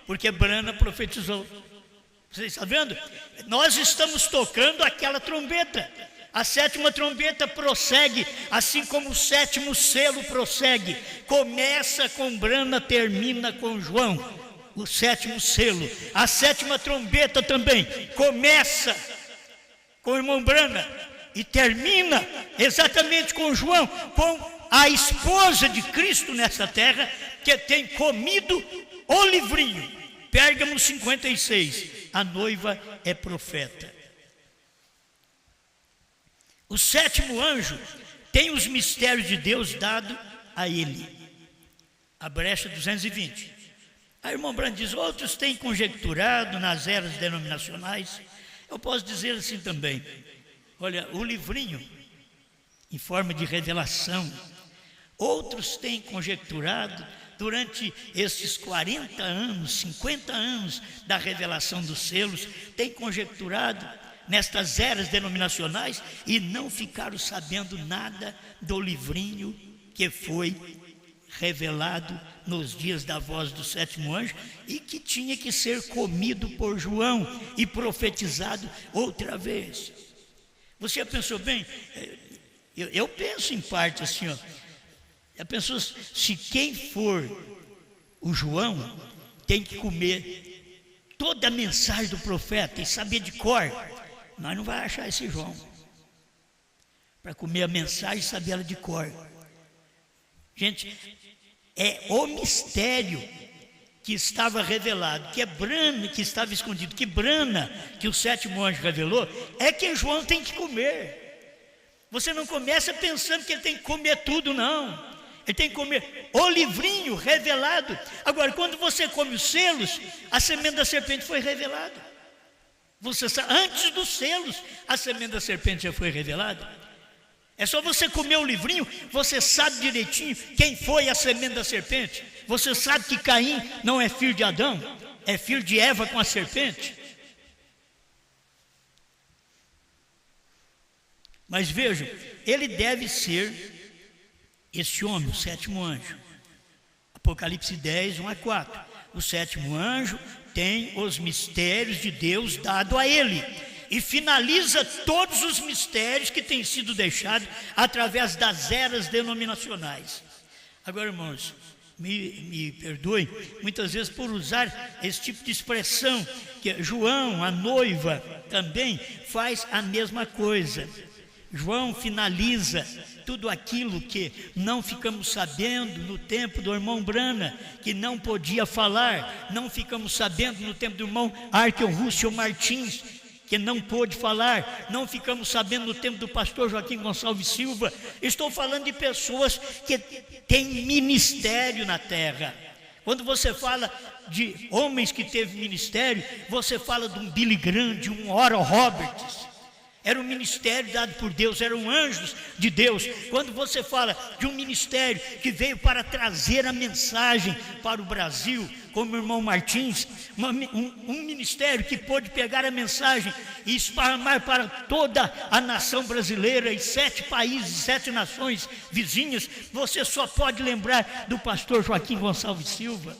Porque Branham profetizou. Vocês estão vendo? Nós estamos tocando aquela trombeta. A sétima trombeta prossegue, assim como o sétimo selo prossegue. Começa com Branham, termina com João. O sétimo selo. A sétima trombeta também começa com o irmão Branham e termina exatamente com João, com a esposa de Cristo nessa terra, que tem comido o livrinho. Pérgamo 56, a noiva é profeta. O sétimo anjo tem os mistérios de Deus dado a ele. A brecha 220. Aí o irmão Branham diz: outros têm conjecturado nas eras denominacionais. Eu posso dizer assim também. Olha, o livrinho em forma de revelação. Outros têm conjecturado durante esses 40 anos, 50 anos da revelação dos selos, têm conjecturado nestas eras denominacionais e não ficaram sabendo nada do livrinho que foi revelado nos dias da voz do sétimo anjo e que tinha que ser comido por João e profetizado outra vez. Você já pensou bem? Eu penso em parte assim, ó. Já pensou se quem for o João tem que comer toda a mensagem do profeta e saber de cor? Nós não vamos achar esse João para comer a mensagem e saber ela de cor. Gente, é o mistério que estava revelado, que é Branham, que estava escondido, que Branham, que o sétimo anjo revelou, é que João tem que comer. Você não começa pensando que ele tem que comer tudo, não. Ele tem que comer o livrinho revelado. Agora, quando você come os selos, a semente da serpente foi revelada. Você sabe, antes dos selos, a semente da serpente já foi revelada. É só você comer o livrinho, você sabe direitinho quem foi a semente da serpente. Você sabe que Caim não é filho de Adão, é filho de Eva com a serpente. Mas vejam, ele deve ser esse homem, o sétimo anjo. Apocalipse 10, 1-4. O sétimo anjo tem os mistérios de Deus dado a ele e finaliza todos os mistérios que têm sido deixados através das eras denominacionais. Agora, irmãos, me perdoem muitas vezes por usar esse tipo de expressão, que João, a noiva, também faz a mesma coisa. João finaliza tudo aquilo que não ficamos sabendo no tempo do irmão Branham, que não podia falar, não ficamos sabendo no tempo do irmão Arkel Russell Martins, que não pôde falar, não ficamos sabendo no tempo do pastor Joaquim Gonçalves Silva. Estou falando de pessoas que têm ministério na terra. Quando você fala de homens que teve ministério, você fala de um Billy Graham, de um Oral Roberts, Era um ministério dado por Deus, eram anjos de Deus. Quando você fala de um ministério que veio para trazer a mensagem para o Brasil, como o irmão Martins, um ministério que pôde pegar a mensagem e esparramar para toda a nação brasileira e 7 países, 7 nações vizinhas, você só pode lembrar do pastor Joaquim Gonçalves Silva.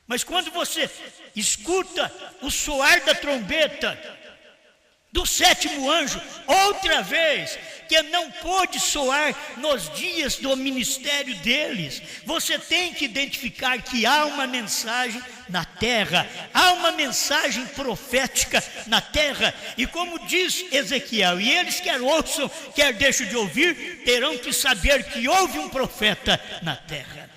Mas quando você escuta o soar da trombeta do 7º anjo, outra vez, que não pôde soar nos dias do ministério deles, você tem que identificar que há uma mensagem na terra, há uma mensagem profética na terra, e como diz Ezequiel, e eles quer ouçam, quer deixem de ouvir, terão que saber que houve um profeta na terra.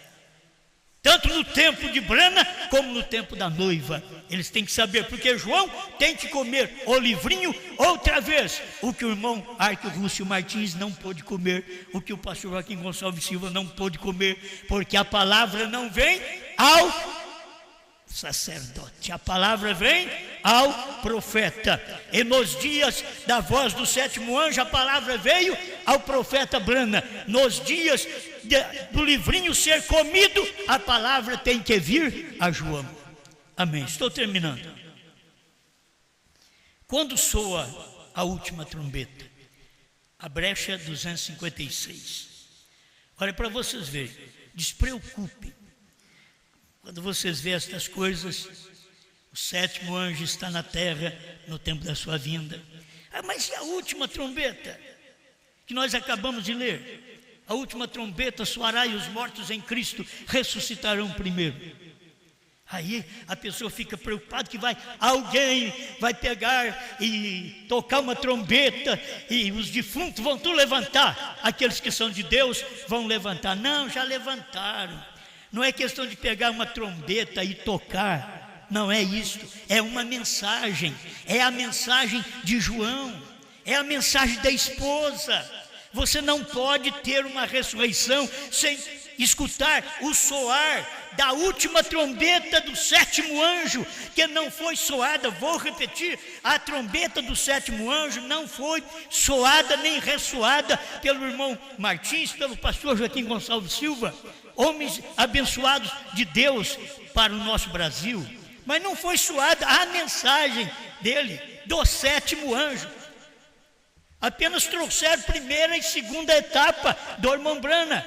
Tanto no tempo de Brana, como no tempo da noiva. Eles têm que saber, porque João tem que comer o livrinho outra vez. O que o irmão Arco Rússio Martins não pôde comer, o que o pastor Joaquim Gonçalves Silva não pôde comer, porque a palavra não vem ao sacerdote, a palavra vem ao profeta. E nos dias da voz do 7º anjo, a palavra veio ao profeta Brana. Nos dias do livrinho ser comido, a palavra tem que vir a João. Amém, estou terminando. Quando soa a última trombeta, a brecha 256, olha para vocês verem, despreocupem. Quando vocês veem estas coisas, o 7º anjo está na terra no tempo da sua vinda. Mas e a última trombeta que nós acabamos de ler? A última trombeta soará e os mortos em Cristo ressuscitarão primeiro. Aí a pessoa fica preocupada que alguém vai pegar e tocar uma trombeta e os defuntos vão tudo levantar. Aqueles que são de Deus vão levantar. Não, já levantaram. Não é questão de pegar uma trombeta e tocar. Não é isso. É uma mensagem. É a mensagem de João. É a mensagem da esposa. Você não pode ter uma ressurreição sem escutar o soar da última trombeta do 7º anjo, que não foi soada. Vou repetir, a trombeta do 7º anjo não foi soada nem ressoada pelo irmão Martins, pelo pastor Joaquim Gonçalves Silva, homens abençoados de Deus para o nosso Brasil, mas não foi soada a mensagem dele, do 7º anjo. Apenas trouxeram primeira e segunda etapa do irmão Brana.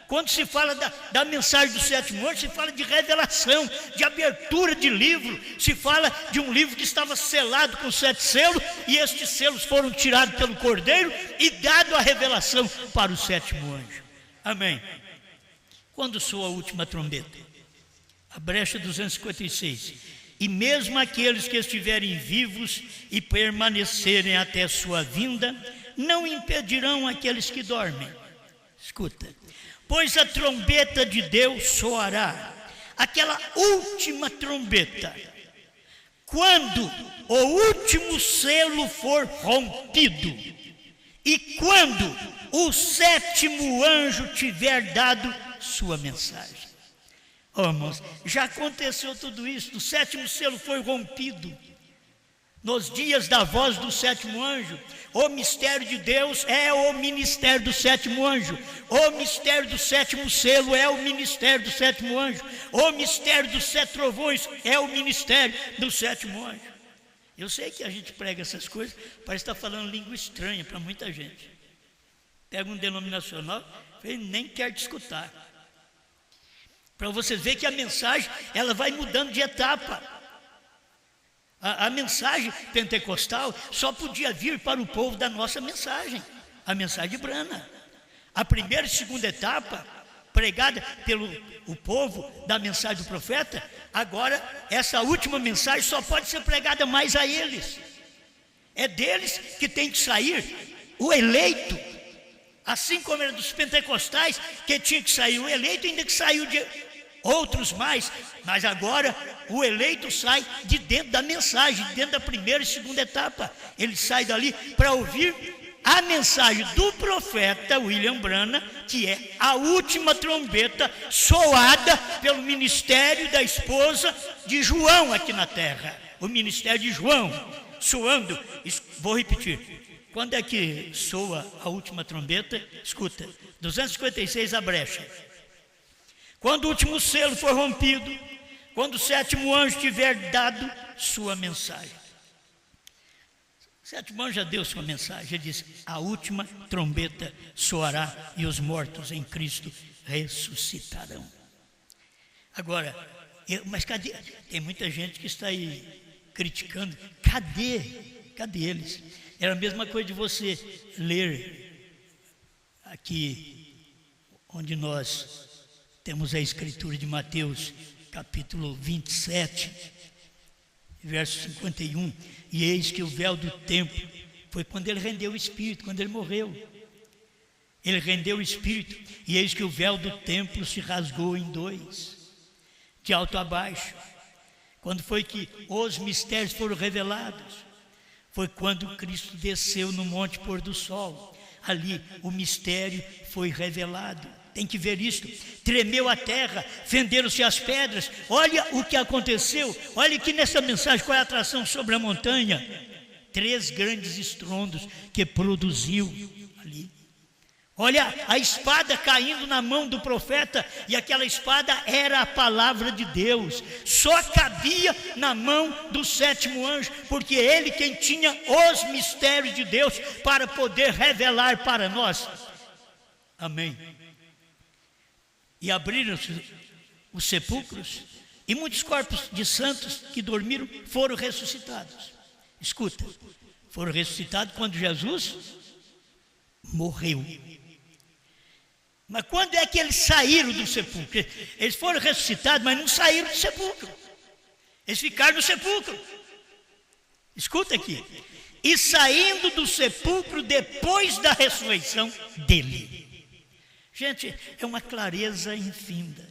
Quando se fala da mensagem do 7º anjo, se fala de revelação, de abertura de livro, se fala de um livro que estava selado com 7 selos, e estes selos foram tirados pelo Cordeiro e dado a revelação para o 7º anjo. Amém. Quando soa a última trombeta, a brecha 256, e mesmo aqueles que estiverem vivos e permanecerem até sua vinda, não impedirão aqueles que dormem. Escuta, pois a trombeta de Deus soará, aquela última trombeta, quando o último selo for rompido, e quando o 7º anjo tiver dado sua mensagem. Oh, irmãos, já aconteceu tudo isso. O 7º selo foi rompido nos dias da voz do 7º anjo. O mistério de Deus é o ministério do 7º anjo. O mistério do 7º selo é o ministério do 7º anjo. O mistério dos 7 trovões é o ministério do 7º anjo. Eu sei que a gente prega essas coisas, parece estar falando língua estranha para muita gente. Pega um denominacional, ele nem quer te escutar. Para vocês verem que a mensagem, ela vai mudando de etapa. A mensagem pentecostal só podia vir para o povo da nossa mensagem, a mensagem de Brana. A primeira e segunda etapa, pregada pelo o povo da mensagem do profeta, agora essa última mensagem só pode ser pregada mais a eles. É deles que tem que sair o eleito. Assim como era dos pentecostais, que tinha que sair o eleito, ainda que saiu de outros mais, mas agora o eleito sai de dentro da mensagem, dentro da primeira e segunda etapa. Ele sai dali para ouvir a mensagem do profeta William Brana, que é a última trombeta soada pelo ministério da esposa de João aqui na terra. O ministério de João soando. Vou repetir. Quando é que soa a última trombeta? Escuta, 256 a brecha. Quando o último selo for rompido, quando o sétimo anjo tiver dado sua mensagem. O sétimo anjo já deu sua mensagem, ele disse: a última trombeta soará e os mortos em Cristo ressuscitarão. Agora, mas cadê? Tem muita gente que está aí criticando. Cadê eles? Era a mesma coisa de você ler aqui, onde nós temos a escritura de Mateus, capítulo 27, verso 51. E eis que o véu do templo, foi quando ele rendeu o espírito, quando ele morreu. Ele rendeu o espírito, e eis que o véu do templo se rasgou em dois, de alto a baixo. Quando foi que os mistérios foram revelados? Foi quando Cristo desceu no monte pôr do sol. Ali o mistério foi revelado. Tem que ver isto. Tremeu a terra, fenderam-se as pedras. Olha o que aconteceu. Olha aqui nessa mensagem qual é a atração sobre a montanha. 3 grandes estrondos que produziu ali. Olha a espada caindo na mão do profeta, e aquela espada era a palavra de Deus. Só cabia na mão do sétimo anjo, porque ele quem tinha os mistérios de Deus para poder revelar para nós. Amém. E abriram-se os sepulcros, e muitos corpos de santos que dormiram foram ressuscitados. Escuta, foram ressuscitados quando Jesus morreu. Mas quando é que eles saíram do sepulcro? Eles foram ressuscitados, mas não saíram do sepulcro. Eles ficaram no sepulcro. Escuta aqui. E saindo do sepulcro depois da ressurreição dele. Gente, é uma clareza infinda.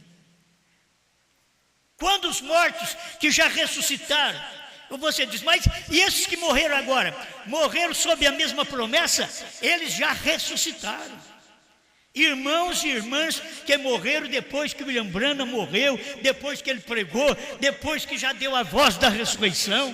Quando os mortos que já ressuscitaram, você diz, mas e esses que morreram agora? Morreram sob a mesma promessa? Eles já ressuscitaram. Irmãos e irmãs que morreram depois que William Branham morreu, depois que ele pregou, depois que já deu a voz da ressurreição.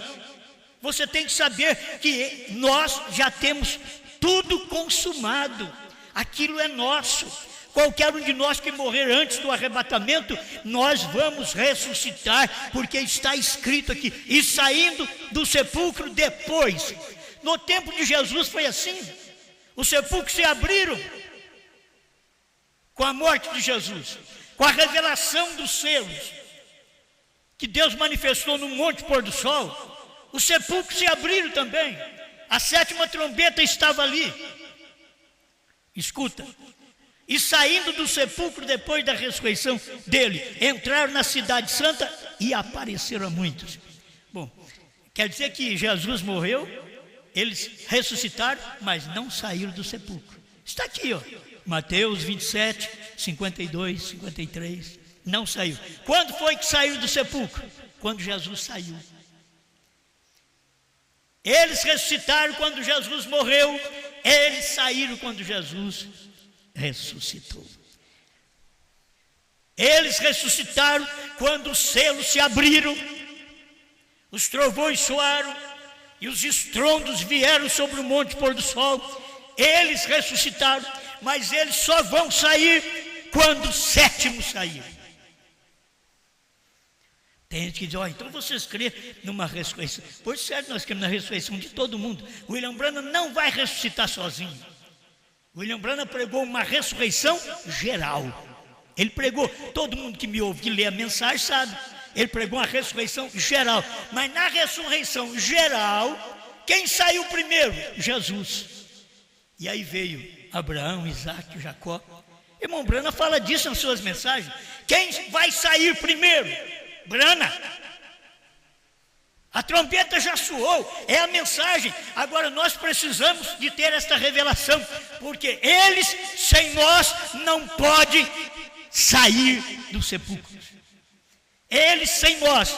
Você tem que saber que nós já temos tudo consumado. Aquilo é nosso. Qualquer um de nós que morrer antes do arrebatamento, nós vamos ressuscitar, porque está escrito aqui. E saindo do sepulcro depois. No tempo de Jesus foi assim. Os sepulcros se abriram com a morte de Jesus, com a revelação dos selos que Deus manifestou no monte pôr do sol. Os sepulcros se abriram também. A 7ª trombeta estava ali. Escuta. E saindo do sepulcro depois da ressurreição dele, entraram na cidade santa e apareceram a muitos. Bom, quer dizer que Jesus morreu, eles ressuscitaram, mas não saíram do sepulcro. Está aqui, ó. Mateus 27, 52, 53. Não saiu. Quando foi que saiu do sepulcro? Quando Jesus saiu. Eles ressuscitaram quando Jesus morreu. Eles saíram quando Jesus ressuscitou. Eles ressuscitaram quando os selos se abriram, os trovões soaram e os estrondos vieram sobre o monte pôr do sol. Eles ressuscitaram, mas eles só vão sair quando o sétimo sair. Tem gente que diz, então vocês creem numa ressurreição. Por certo, nós cremos na ressurreição de todo mundo. William Branham não vai ressuscitar sozinho. William Branham pregou uma ressurreição geral. Ele pregou, todo mundo que me ouve, que lê a mensagem sabe, ele pregou uma ressurreição geral. Mas na ressurreição geral, quem saiu primeiro? Jesus. E aí veio Abraão, Isaac, Jacó. Irmão Branham fala disso nas suas mensagens. Quem vai sair primeiro? Branham. A trombeta já soou, é a mensagem. Agora nós precisamos de ter esta revelação, porque eles sem nós não podem sair do sepulcro. Eles sem nós,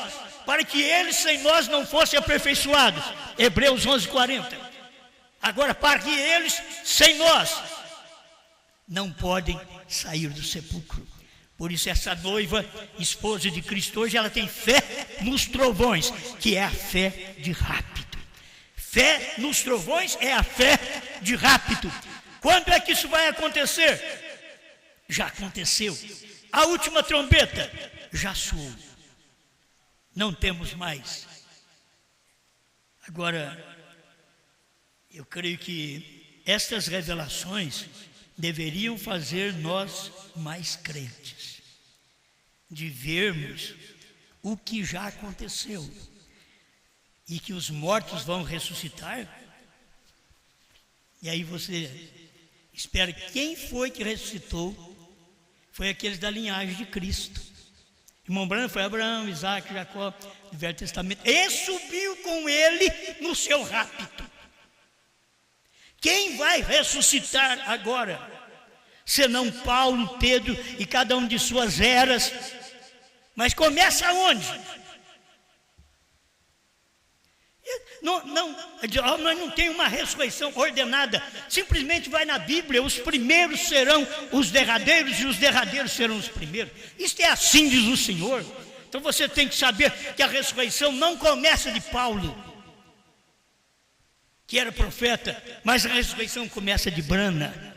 para que eles sem nós não fossem aperfeiçoados. Hebreus 11:40. Agora, para que eles sem nós não podem sair do sepulcro. Por isso essa noiva, esposa de Cristo hoje, ela tem fé nos trovões, que é a fé de rápido. Fé nos trovões é a fé de rapto. Quando é que isso vai acontecer? Já aconteceu. A última trombeta já soou. Não temos mais. Agora, eu creio que estas revelações deveriam fazer nós mais crentes, de vermos o que já aconteceu e que os mortos vão ressuscitar. E aí você espera, quem foi que ressuscitou? Foi aqueles da linhagem de Cristo. Irmão Branham foi Abraão, Isaac, Jacó, do Velho Testamento, e subiu com ele no seu rapto. Quem vai ressuscitar agora? Senão Paulo, Pedro e cada um de suas eras. Mas começa onde? Nós não tem uma ressurreição ordenada. Simplesmente vai na Bíblia, os primeiros serão os derradeiros e os derradeiros serão os primeiros. Isto é assim, diz o Senhor. Então você tem que saber que a ressurreição não começa de Paulo, que era profeta, mas a ressurreição começa de Brana.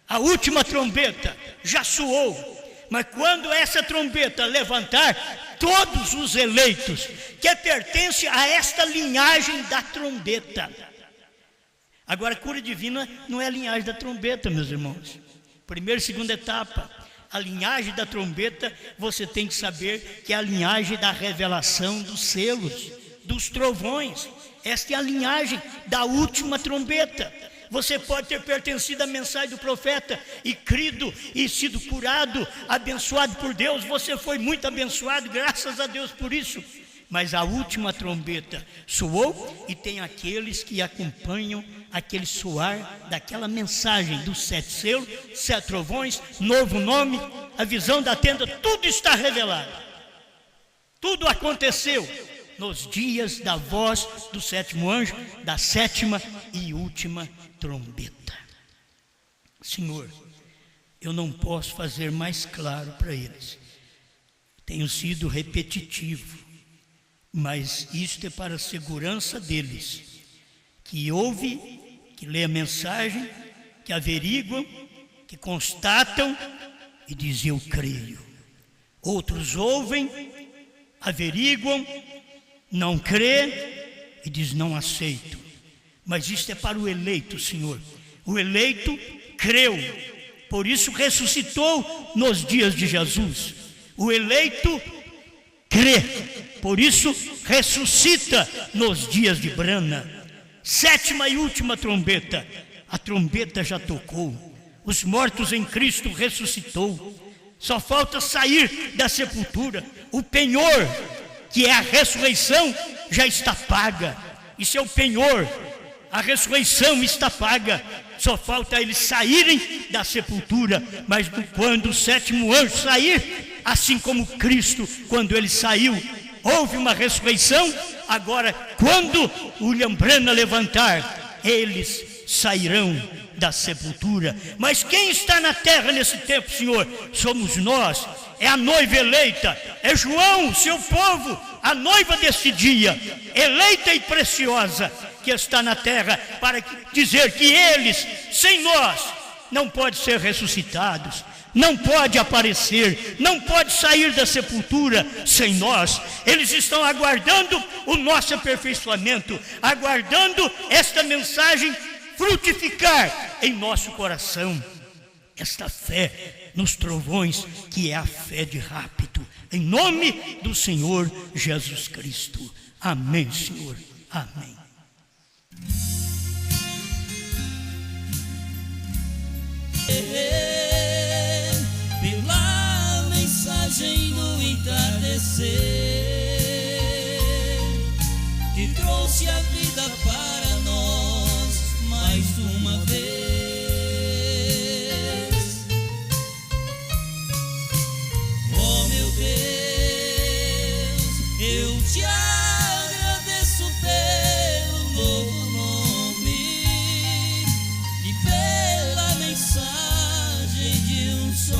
A última trombeta já soou. Mas quando essa trombeta levantar, todos os eleitos que pertencem a esta linhagem da trombeta. Agora, a cura divina não é a linhagem da trombeta, meus irmãos. Primeira e segunda etapa. A linhagem da trombeta, você tem que saber que é a linhagem da revelação dos selos, dos trovões. Esta é a linhagem da última trombeta. Você pode ter pertencido à mensagem do profeta e crido e sido curado, abençoado por Deus. Você foi muito abençoado, graças a Deus por isso. Mas a última trombeta soou e tem aqueles que acompanham aquele soar daquela mensagem dos 7 selos, 7 trovões, novo nome, a visão da tenda, tudo está revelado. Tudo aconteceu nos dias da voz do 7º anjo, da 7ª e última trombeta. Senhor, eu não posso fazer mais claro para eles. Tenho sido repetitivo, mas isto é para a segurança deles, que ouve, que lê a mensagem, que averiguam, que constatam e dizem eu creio. Outros ouvem, averiguam, não crê e diz não aceito. Mas isto é para o eleito, Senhor. O eleito creu, por isso ressuscitou nos dias de Jesus. O eleito crê, por isso ressuscita nos dias de Brana. 7ª e última trombeta. A trombeta já tocou. Os mortos em Cristo ressuscitou. Só falta sair da sepultura. O penhor, que é a ressurreição, já está paga. Isso é o penhor. A ressurreição está paga. Só falta eles saírem da sepultura. Mas quando o 7º anjo sair, assim como Cristo, quando ele saiu, houve uma ressurreição. Agora, quando William Branham levantar, eles sairão da sepultura. Mas quem está na terra nesse tempo, Senhor? Somos nós. É a noiva eleita, é João, seu povo, a noiva desse dia, eleita e preciosa, que está na terra, para dizer que eles, sem nós, não podem ser ressuscitados, não pode aparecer, não pode sair da sepultura sem nós. Eles estão aguardando o nosso aperfeiçoamento, aguardando esta mensagem frutificar em nosso coração. Esta fé nos trovões, que é a fé de rapto, em nome do Senhor Jesus Cristo. Amém, Senhor. Amém. Pela mensagem do entardecer, que trouxe a vida para nós mais uma vez. Oh meu Deus, eu te agradeço pelo novo nome e pela mensagem de um só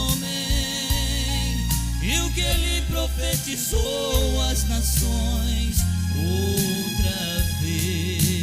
homem, e o que ele profetizou às nações outra vez. ver.